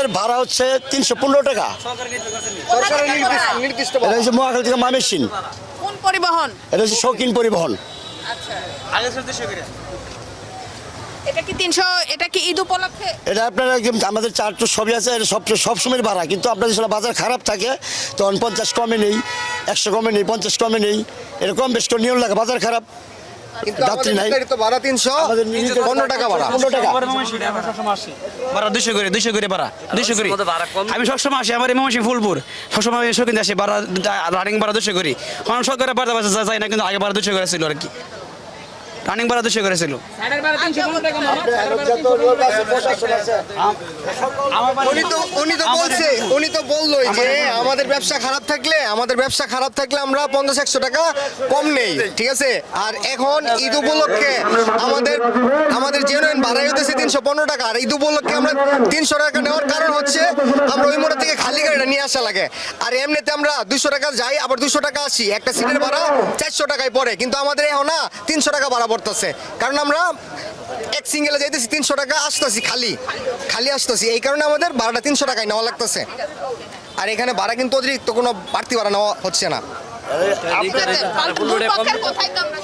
আমাদের ভাড়া হচ্ছে 315 টাকা। সরকারের নির্দিষ্ট এটা হচ্ছে মহাখালী থেকে মামেশিন, কোন পরিবহন? এটা হচ্ছে শৌখিন পরিবহন। এটা কি 300? এটা কি ঈদ উপলক্ষে? এটা আপনার একদম আমাদের চার্জ তো সবই আছে, এটা সব সময় ভাড়া, কিন্তু আপনাদের সাথে বাজার খারাপ থাকে তখন 50 কমে নেই, 100 কমে নেই, 50 কমে নেই, এরকম বেশ করে নিয়ম লাগে। বাজার খারাপ, কিন্তু যাত্রী নাই। তো ভাড়া 315 টাকা ভাড়া। 15 টাকা ভাড়া 200 করে ভাড়া 200 করে। আমি সবসময় আসি, আমার ময়মনসিংহ ফুলপুর, সবসময় আমি শৌখিন আসি, ভাড়া রানিং ভাড়া 200 করি। কারণ সরকারের ভাড়া যায় না, কিন্তু আগে ভাড়া 200 করে ছিল আর কি, রানিং ভাড়া 200 করে ছিল। উনি তো বললোই যে আমাদের ব্যবসা খারাপ থাকলে আমরা 50-100 টাকা কম নেই, ঠিক আছে। আর এখন ঈদ উপলক্ষে আমাদের জেনুইন ভাড়া হইতেছে 315 টাকা, আর ঈদ উপলক্ষে আমরা 300 টাকা নেওয়ার কারণ হচ্ছে আমরা ওই মোড়া থেকে খালি গাড়িটা নিয়ে আসা লাগে। আর এমনিতে আমরা 200 টাকা যাই, আবার 200 টাকা আসি, একটা সিটের ভাড়া 400 টাকায় পড়ে, কিন্তু আমাদের এখন না 300 টাকা ভাড়া পড়তেছে, কারণ আমরা এক সিঙ্গেলে যাইতেছি 300 টাকা, আসতেছি খালি আসতেছি, এই কারণে আমাদের ভাড়াটা 300 টাকায় নেওয়া লাগতেছে। আর এখানে ভাড়া কিন্তু অতিরিক্ত কোনো বাড়তি ভাড়া নেওয়া হচ্ছে না। দুপক্ষের কোথায় তো আমরা